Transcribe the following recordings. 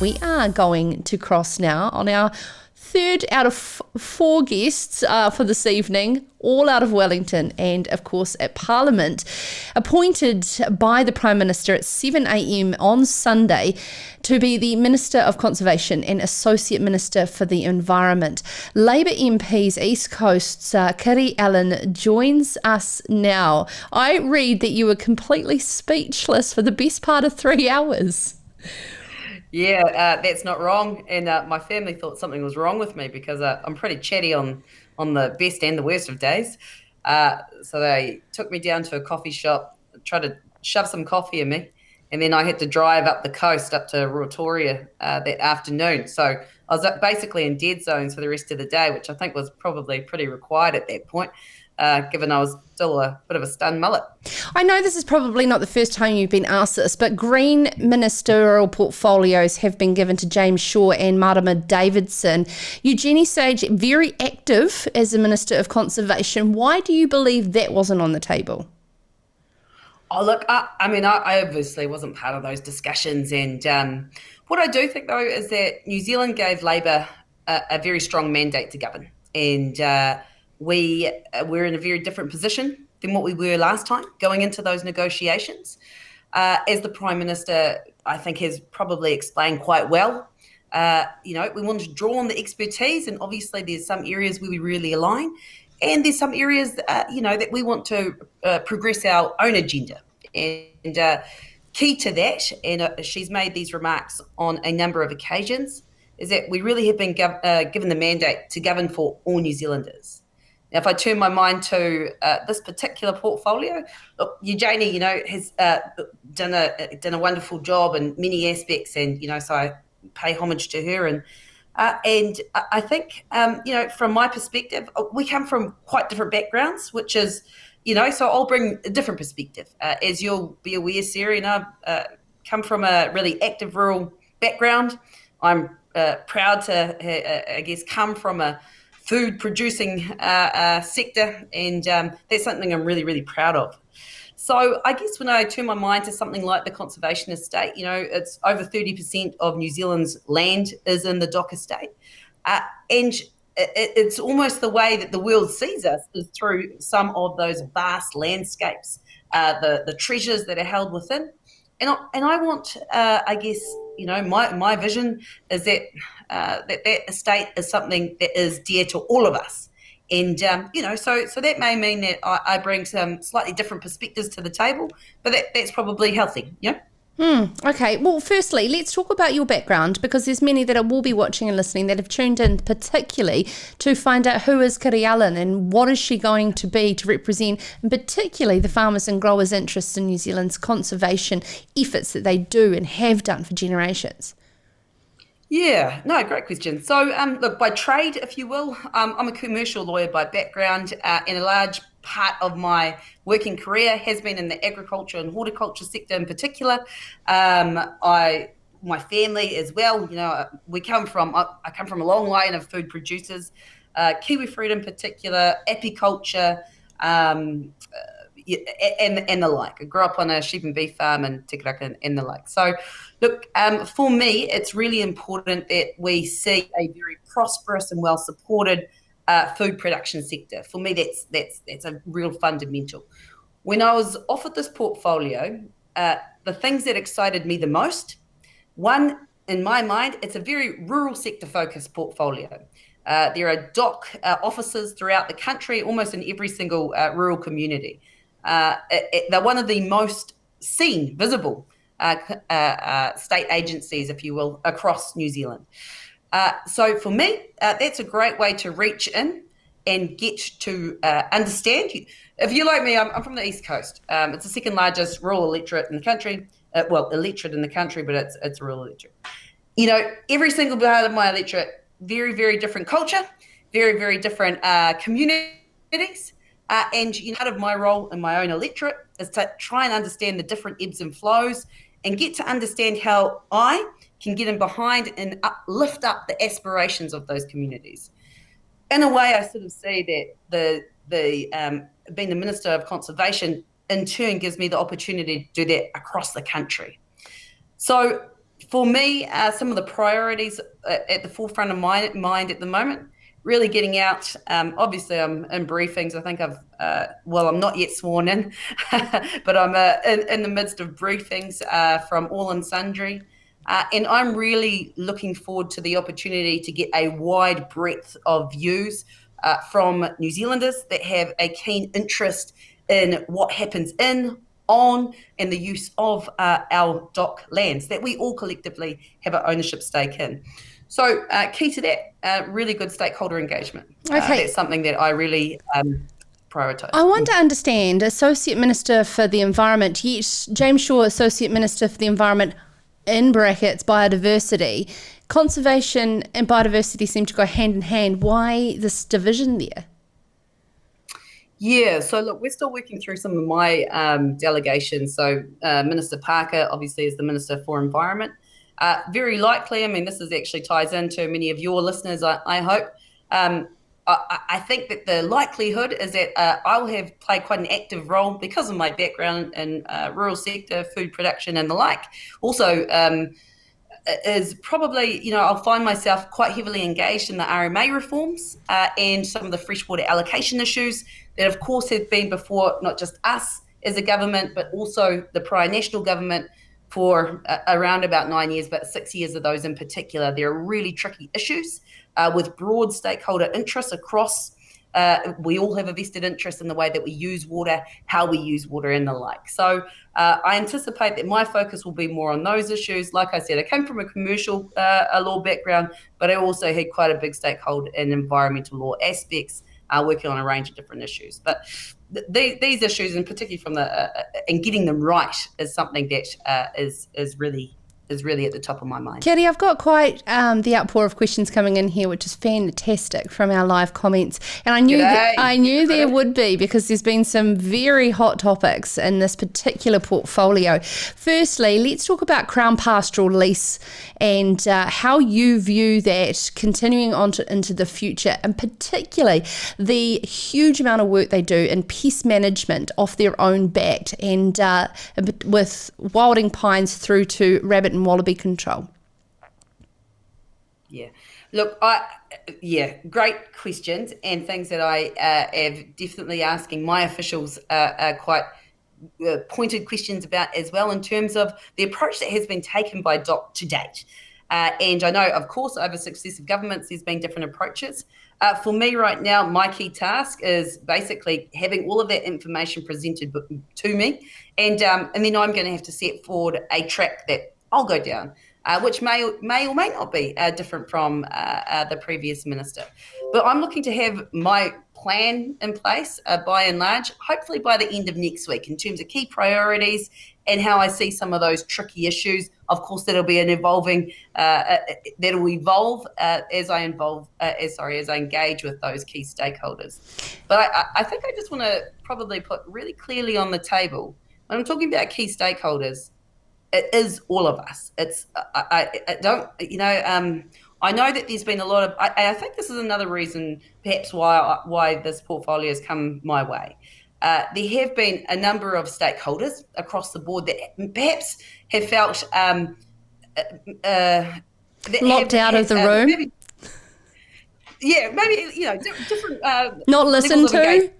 We are going to cross now on our third out of four guests for this evening, all out of Wellington and, of course, at Parliament, appointed by the Prime Minister at 7 a.m. on Sunday to be the Minister of Conservation and Associate Minister for the Environment. Labour MP's East Coast's Kiri Allan joins us now. I read that you were completely speechless for the best part of 3 hours. Yeah, that's not wrong. And my family thought something was wrong with me because I'm pretty chatty on the best and the worst of days. So they took me down to a coffee shop, tried to shove some coffee in me, and then I had to drive up the coast up to Rotorua that afternoon. So I was basically in dead zones for the rest of the day, which I think was probably pretty required at that point, given I was still a bit of a stunned mullet. I know this is probably not the first time you've been asked this, but green ministerial portfolios have been given to James Shaw and Marama Davidson. Eugenie Sage, very active as the Minister of Conservation. Why do you believe that wasn't on the table? Oh, look, I obviously wasn't part of those discussions. And what I do think, though, is that New Zealand gave Labour a very strong mandate to govern. And we're in a very different position than what we were last time going into those negotiations. As the Prime Minister, I think, has probably explained quite well, we want to draw on the expertise, and obviously there's some areas where we really align, and there's some areas, that we want to progress our own agenda. And key to that, and she's made these remarks on a number of occasions, is that we really have been given the mandate to govern for all New Zealanders. Now, if I turn my mind to this particular portfolio, look, Eugenie, has done a wonderful job in many aspects, and so I pay homage to her. And I think, from my perspective, we come from quite different backgrounds, which is, so I'll bring a different perspective. As you'll be aware, Sarah, and I've come from a really active rural background. I'm proud to, come from a food producing sector, and that's something I'm really, really proud of. So I guess when I turn my mind to something like the conservation estate, it's over 30% of New Zealand's land is in the DOC estate. And it's almost the way that the world sees us is through some of those vast landscapes, the treasures that are held within. And I want, my vision is that that estate is something that is dear to all of us. And, so that may mean that I bring some slightly different perspectives to the table, but that's probably healthy, Okay, well, firstly, let's talk about your background, because there's many that will be watching and listening that have tuned in particularly to find out who is Kiri Allan and what is she going to be to represent, and particularly the farmers and growers' interests in New Zealand's conservation efforts that they do and have done for generations. Yeah, no, great question. So, look, by trade, if you will, I'm a commercial lawyer by background, and a large part of my working career has been in the agriculture and horticulture sector in particular. My family as well, I come from a long line of food producers, kiwi fruit in particular, apiculture, and the like. I grew up on a sheep and beef farm in Te Karaka and the like. So, look, for me, it's really important that we see a very prosperous and well-supported food production sector. For me, that's a real fundamental. When I was offered this portfolio, the things that excited me the most, one, in my mind, it's a very rural sector focused portfolio. There are DOC offices throughout the country, almost in every single rural community. They're one of the most seen, visible state agencies, if you will, across New Zealand. So for me, that's a great way to reach in and get to understand. If you're like me, I'm from the East Coast. It's the second largest rural electorate in the country. Electorate in the country, but it's a rural electorate. Every single part of my electorate, very, very different culture, very, very different communities. And part of my role in my own electorate is to try and understand the different ebbs and flows and get to understand how I can get in behind and lift up the aspirations of those communities. In a way, I sort of see that being the Minister of Conservation in turn gives me the opportunity to do that across the country. So For me, some of the priorities at the forefront of my mind at the moment, really getting out. Obviously, I'm in briefings. I think I'm not yet sworn in, but I'm in the midst of briefings from all and sundry. And I'm really looking forward to the opportunity to get a wide breadth of views from New Zealanders that have a keen interest in what happens on and the use of our dock lands that we all collectively have an ownership stake in. So key to that, really good stakeholder engagement. Okay. That's something that I really prioritise. I want to understand, Associate Minister for the Environment, yes, James Shaw, Associate Minister for the Environment, in brackets, biodiversity. Conservation and biodiversity seem to go hand in hand. Why this division there? Yeah, so look, we're still working through some of my delegations. So Minister Parker, obviously, is the Minister for Environment. Very likely, I mean, this actually ties into many of your listeners, I hope. I think that the likelihood is that I'll have played quite an active role because of my background in rural sector, food production and the like. Also, is probably, I'll find myself quite heavily engaged in the RMA reforms and some of the freshwater allocation issues that, of course, have been before not just us as a government, but also the prior national government for around about 9 years, but 6 years of those in particular. They're really tricky issues with broad stakeholder interests across. We all have a vested interest in the way that we use water, how we use water and the like. So I anticipate that my focus will be more on those issues. Like I said, I came from a commercial law background, but I also had quite a big stakeholder in environmental law aspects, working on a range of different issues. But these issues, and particularly from and getting them right, is something that is really at the top of my mind. Kiri, I've got quite the outpour of questions coming in here, which is fantastic from our live comments. And I knew there would be, because there's been some very hot topics in this particular portfolio. Firstly, let's talk about Crown Pastoral Lease and how you view that continuing on into the future, and particularly the huge amount of work they do in pest management off their own bat, and with wilding pines through to rabbit and wallaby control. Yeah, look, great questions, and things that I am definitely asking my officials quite pointed questions about as well, in terms of the approach that has been taken by DOC to date. And I know, of course, over successive governments, there's been different approaches. For me right now, my key task is basically having all of that information presented to me, and then I'm going to have to set forward a track that I'll go down, which may or may not be different from the previous minister. But I'm looking to have my plan in place by and large, hopefully by the end of next week, in terms of key priorities and how I see some of those tricky issues. Of course, that'll be that'll evolve as I engage with those key stakeholders. But I think I just want to probably put really clearly on the table, when I'm talking about key stakeholders, it is all of us. It's I know that there's been a lot of. I think this is another reason, perhaps, why this portfolio has come my way. There have been a number of stakeholders across the board that perhaps have felt locked out of the room. Maybe different. Not listened to.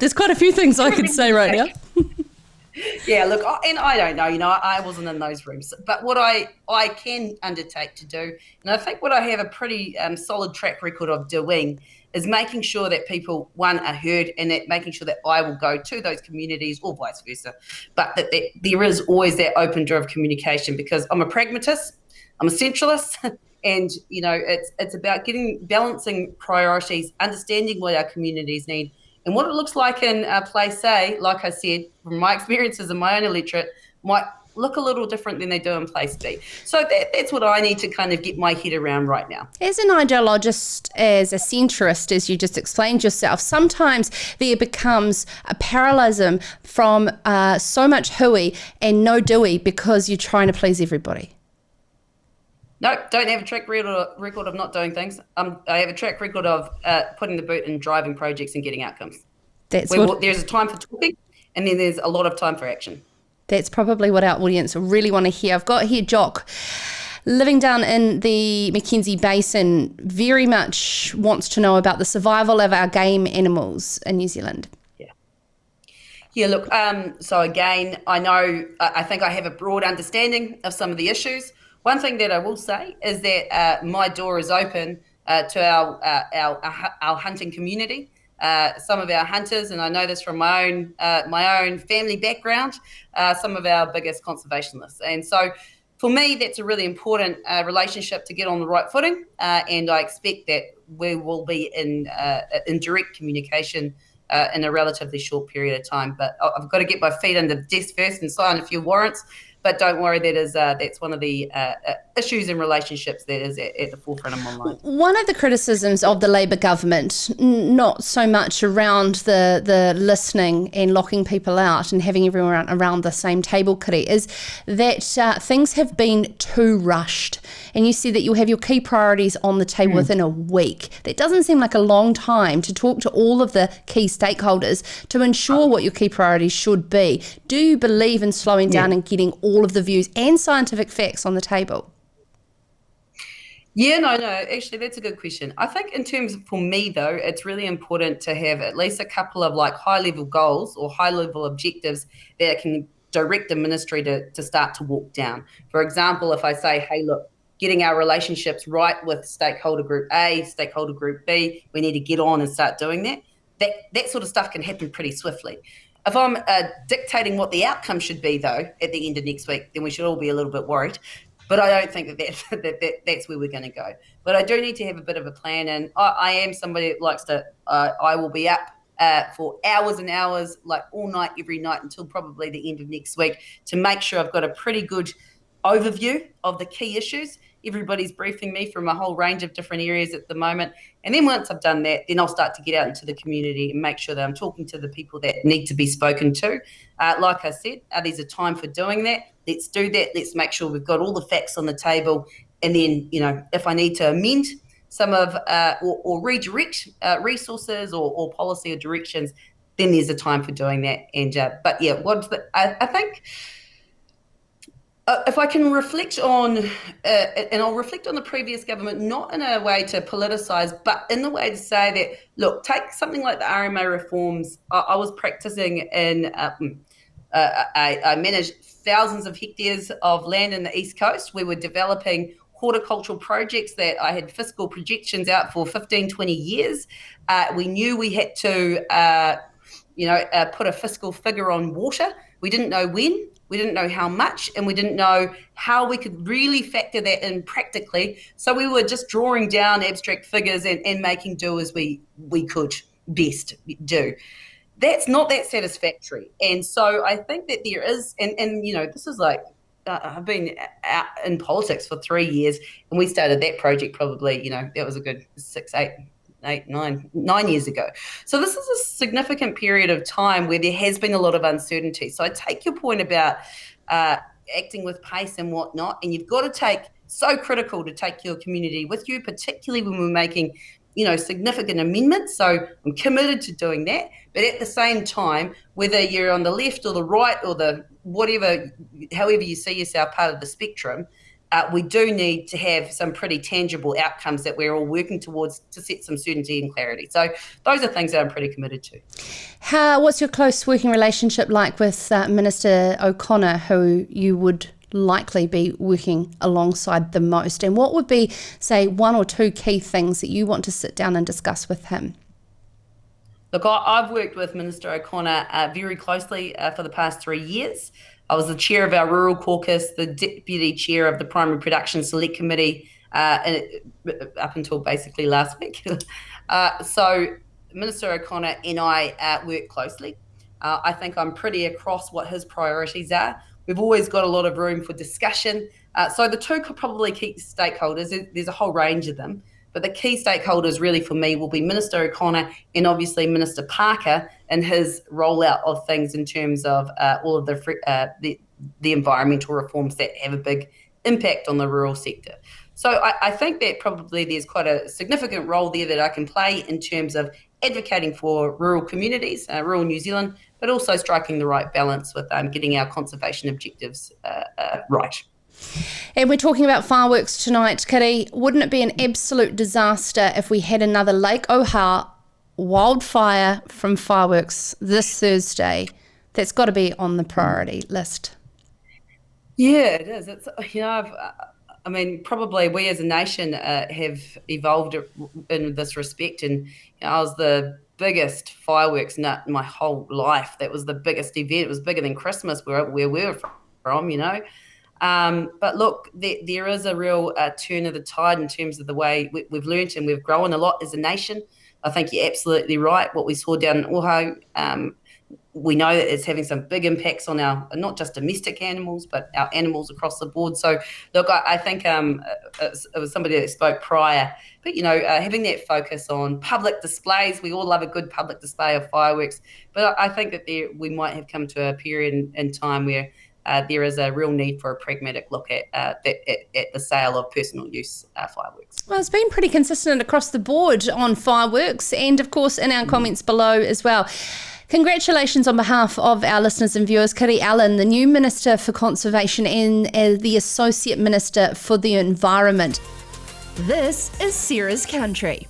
There's quite a few things I could say right now. Yeah, look, and I don't know, I wasn't in those rooms, but what I can undertake to do, and I think what I have a pretty solid track record of doing, is making sure that people, one, are heard, and that making sure that I will go to those communities, or vice versa, but that there is always that open door of communication, because I'm a pragmatist, I'm a centralist, and it's about balancing priorities, understanding what our communities need, and what it looks like in place A, like I said, from my experiences in my own electorate, might look a little different than they do in place B. So that's what I need to kind of get my head around right now. As an ideologist, as a centrist, as you just explained yourself, sometimes there becomes a parallelism from so much hooey and no doey because you're trying to please everybody. No, don't have a track record of not doing things. I have a track record of putting the boot in driving projects and getting outcomes. There's a time for talking, and then there's a lot of time for action. That's probably what our audience really want to hear. I've got here Jock. living down in the Mackenzie Basin, very much wants to know about the survival of our game animals in New Zealand. Yeah, look, so again, I think I have a broad understanding of some of the issues. One thing that I will say is that my door is open to our hunting community. Some of our hunters, and I know this from my own family background, some of our biggest conservationists. And so for me, that's a really important relationship to get on the right footing. And I expect that we will be in direct communication in a relatively short period of time. But I've got to get my feet under the desk first and sign a few warrants. But don't worry, that's one of the issues and relationships that is at the forefront of my mind. One of the criticisms of the Labour government, not so much around the listening and locking people out and having everyone around the same table, Kiri, is that things have been too rushed. And you see that you'll have your key priorities on the table within a week. That doesn't seem like a long time to talk to all of the key stakeholders to ensure what your key priorities should be. Do you believe in slowing down and getting all of the views and scientific facts on the table? Yeah, no, actually, that's a good question. I think in terms of, for me, though, it's really important to have at least a couple of like high-level goals or high-level objectives that can direct the ministry to start to walk down. For example, if I say, hey, look, getting our relationships right with stakeholder group A, stakeholder group B, we need to get on and start doing that. That sort of stuff can happen pretty swiftly. If I'm dictating what the outcome should be, though, at the end of next week, then we should all be a little bit worried. But I don't think that's where we're going to go. But I do need to have a bit of a plan. And I am somebody that likes to, I will be up for hours and hours, like all night, every night until probably the end of next week to make sure I've got a pretty good overview of the key issues. Everybody's briefing me from a whole range of different areas at the moment. And then once I've done that, then I'll start to get out into the community and make sure that I'm talking to the people that need to be spoken to. Like I said, there's a time for doing that. Let's do that. Let's make sure we've got all the facts on the table. And then, if I need to amend some of or redirect resources or policy or directions, then there's a time for doing that. And but yeah, I think if I can reflect on, and I'll reflect on the previous government, not in a way to politicise, but in the way to say that, look, take something like the RMA reforms. I was practising in, I managed thousands of hectares of land in the East Coast. We were developing horticultural projects that I had fiscal projections out for 15, 20 years. We knew we had to, put a fiscal figure on water. We didn't know when. We didn't know how much, and we didn't know how we could really factor that in practically. So we were just drawing down abstract figures and making do as we could best do. That's not that satisfactory. And so I think that there is, and this is like, I've been out in politics for 3 years, and we started that project probably, that was a good 9 years ago. So this is a significant period of time where there has been a lot of uncertainty. So I take your point about acting with pace and whatnot, and you've got to so critical to take your community with you, particularly when we're making, significant amendments. So I'm committed to doing that. But at the same time, whether you're on the left or the right or the whatever, however you see yourself part of the spectrum, we do need to have some pretty tangible outcomes that we're all working towards to set some certainty and clarity. So those are things that I'm pretty committed to. What's your close working relationship like with Minister O'Connor, who you would likely be working alongside the most? And what would be, say, one or two key things that you want to sit down and discuss with him? Look, I've worked with Minister O'Connor very closely for the past 3 years. I was the chair of our Rural Caucus, the deputy chair of the Primary Production Select Committee up until basically last week. So Minister O'Connor and I work closely. I think I'm pretty across what his priorities are. We've always got a lot of room for discussion. So the two probably key stakeholders, there's a whole range of them, but the key stakeholders really for me will be Minister O'Connor and obviously Minister Parker and his rollout of things in terms of all of the environmental reforms that have a big impact on the rural sector. So I think that probably there's quite a significant role there that I can play in terms of advocating for rural communities, rural New Zealand, but also striking the right balance with getting our conservation objectives right. And we're talking about fireworks tonight, Kiri. Wouldn't it be an absolute disaster if we had another Lake Oha wildfire from fireworks this Thursday? That's got to be on the priority list. Yeah, it is. It's, I mean, probably we as a nation have evolved in this respect. And I was the biggest fireworks nut in my whole life. That was the biggest event. It was bigger than Christmas where we were from. But look, there is a real turn of the tide in terms of the way we've learnt and we've grown a lot as a nation. I think you're absolutely right. What we saw down in Oho, we know that it's having some big impacts on our, not just domestic animals, but our animals across the board. So, look, I think it was somebody that spoke prior, but, having that focus on public displays, we all love a good public display of fireworks, but I think that we might have come to a period in time where there is a real need for a pragmatic look at the sale of personal use fireworks. Well, it's been pretty consistent across the board on fireworks and, of course, in our comments below as well. Congratulations on behalf of our listeners and viewers, Kiri Allan, the new Minister for Conservation and the Associate Minister for the Environment. This is Sarah's Country.